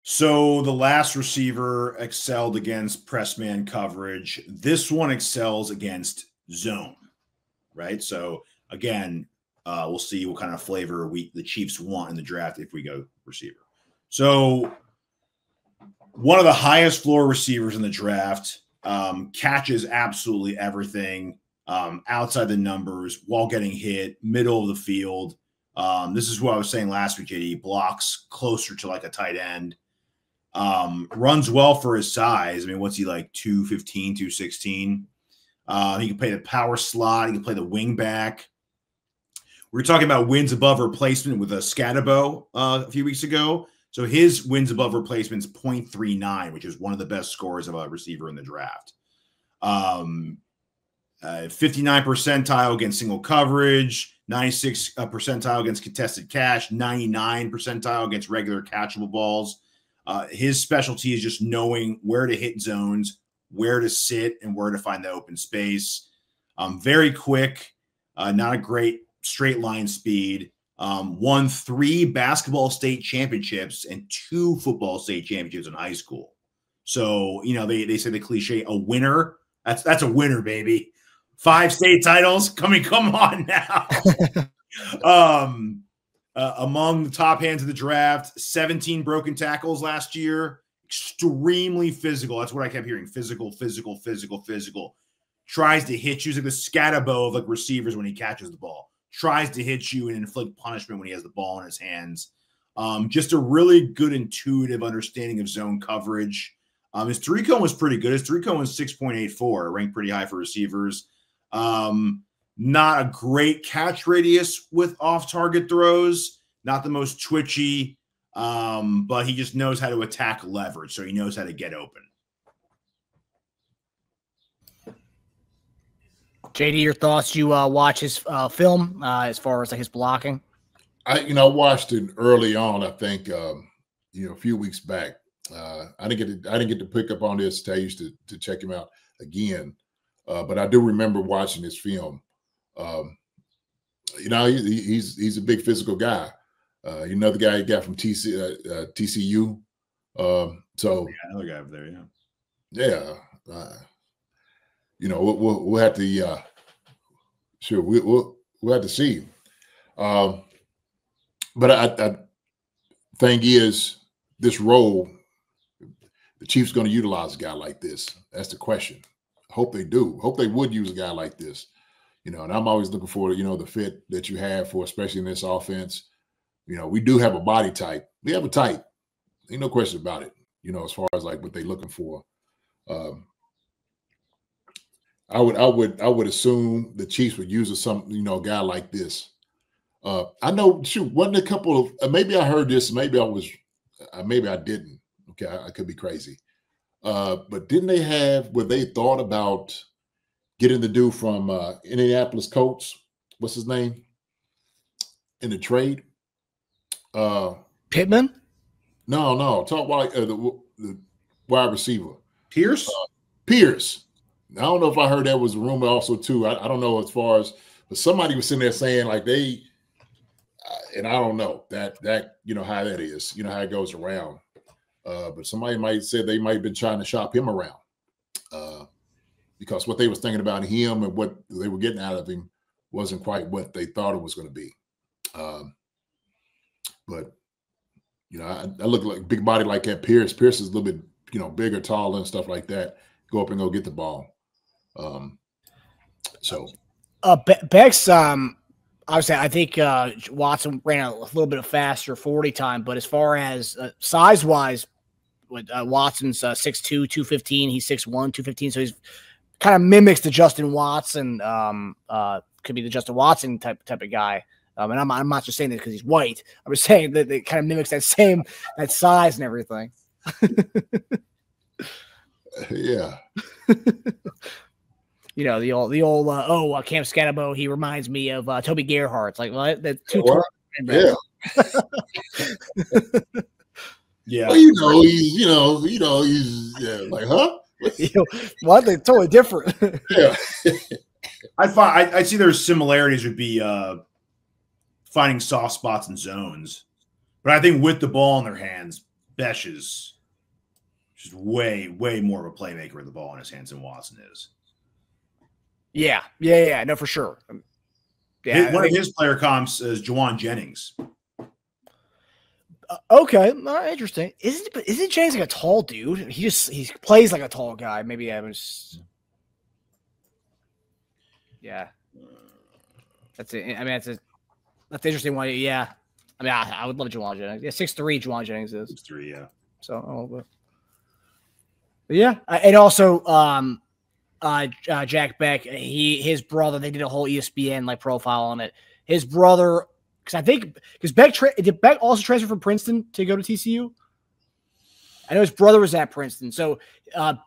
So the last receiver excelled against press man coverage. This one excels against zone, right? So again, we'll see what kind of flavor the Chiefs want in the draft if we go receiver. So one of the highest floor receivers in the draft, catches absolutely everything outside the numbers while getting hit, middle of the field. This is what I was saying last week, JD. Blocks closer to like a tight end. Runs well for his size. I mean, what's he like, 215, 216? He can play the power slot. He can play the wing back. We were talking about wins above replacement with a Scatabo a few weeks ago. So his wins above replacement is 0.39, which is one of the best scores of a receiver in the draft. 59 percentile against single coverage, 96 percentile against contested catch, 99 percentile against regular catchable balls. His specialty is just knowing where to hit zones, where to sit, and where to find the open space. Very quick, not a great straight line speed. Won 3 basketball state championships and 2 football state championships in high school. So, you know, they say the cliche, a winner. That's a winner, baby. 5 state titles. Come on now. Among the top hands of the draft, 17 broken tackles last year. Extremely physical. That's what I kept hearing. Physical. Tries to hit you. He's like the Scatabo of like receivers when he catches the ball. Tries to hit you and inflict punishment when he has the ball in his hands. Just a really good intuitive understanding of zone coverage. His three cone was pretty good. His three cone was 6.84, ranked pretty high for receivers. Not a great catch radius with off-target throws. Not the most twitchy, but he just knows how to attack leverage, so he knows how to get open. JD, your thoughts? You watch his film as far as like his blocking? I watched it early on. I think a few weeks back. I didn't get to pick up on this stage to check him out again, but I do remember watching his film. He's a big physical guy. Another guy he got from TCU. So another guy over there, yeah. We'll have to we'll have to see. But I thing is, this role, the Chiefs going to utilize a guy like this. That's the question. Hope they do. Hope they would use a guy like this. And I'm always looking for the fit that you have for, especially in this offense. We do have a body type. We have a type. Ain't no question about it. As far as like what they're looking for. I would assume the Chiefs would use a guy like this. I know, wasn't a couple of maybe I heard this, maybe I didn't. Okay, I could be crazy. But didn't they have where they thought about getting the dude from Indianapolis Colts? What's his name? In the trade? Pittman? No. Talk about the wide receiver. Pierce? Pierce. I don't know if I heard that was a rumor also too. I don't know as far as, but somebody was sitting there saying like they, and I don't know that how that is, how it goes around. But somebody might say they might have been trying to shop him around because what they was thinking about him and what they were getting out of him wasn't quite what they thought it was going to be. But I look like big body like that. Pierce is a little bit bigger, taller, and stuff like that. Go up and go get the ball. Beck's obviously I think Watson ran a little bit of faster 40 time, but as far as size wise, Watson's 6'2", 215. He's 6'1", 215. So he's kind of mimics the Justin Watson. Could be the Justin Watson type of guy. And I'm not just saying that because he's white. I'm just saying that it kind of mimics that size and everything. Yeah. The old Cam Scatabo, he reminds me of Toby Gerhart. It's like, well, that's two. Yeah. Yeah. Well, he's like, huh? What? They're totally different. Yeah. I'd see their similarities would be finding soft spots and zones. But I think with the ball in their hands, Bech is just way more of a playmaker with the ball in his hands than Watson is. Yeah, no, for sure. Yeah, one of his player comps is Juwan Jennings. Okay, interesting. Isn't Jennings like a tall dude? He plays like a tall guy. Maybe I was. Yeah, that's it. I mean, that's the interesting one. Yeah, I mean, I would love Juwan Jennings. Yeah, 6'3", Juwan Jennings is 6'3", yeah. So a little bit. But yeah, and also Jack Bech, his brother. They did a whole ESPN like profile on it. His brother, because Bech did Bech also transfer from Princeton to go to TCU? I know his brother was at Princeton. So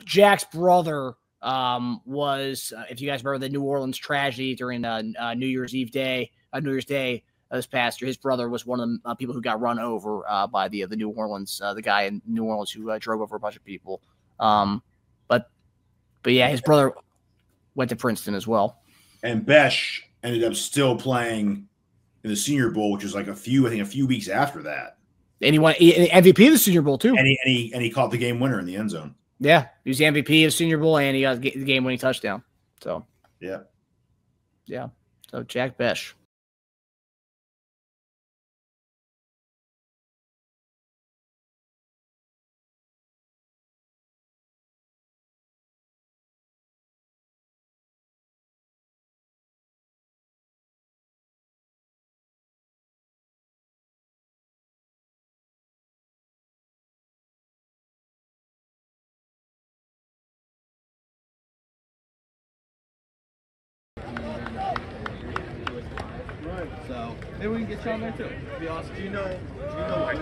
Jack's brother was, if you guys remember the New Orleans tragedy during New Year's Day this past year, his brother was one of the people who got run over by the New Orleans, the guy in New Orleans who drove over a bunch of people. But yeah, his brother went to Princeton as well. And Bech ended up still playing in the Senior Bowl, which was like a few weeks after that. And he won MVP of the Senior Bowl too. And he caught the game winner in the end zone. Yeah, he was the MVP of the Senior Bowl, and he got the game-winning touchdown. So yeah. So Jack Bech. So maybe we can get you on there too. It'd be awesome. Do you know what?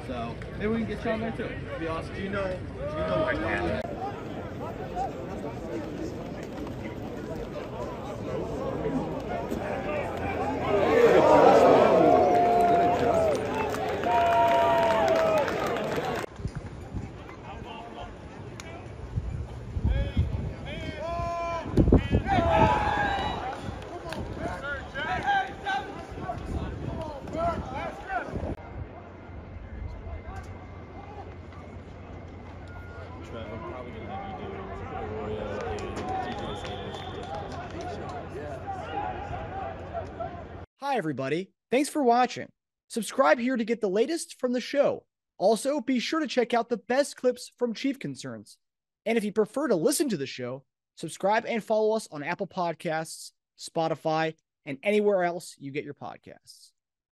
So maybe we can get you on there too. It'd be awesome. Do you know what? Hi, everybody. Thanks for watching. Subscribe here to get the latest from the show. Also, be sure to check out the best clips from Chief Concerns. And if you prefer to listen to the show, subscribe and follow us on Apple Podcasts, Spotify, and anywhere else you get your podcasts.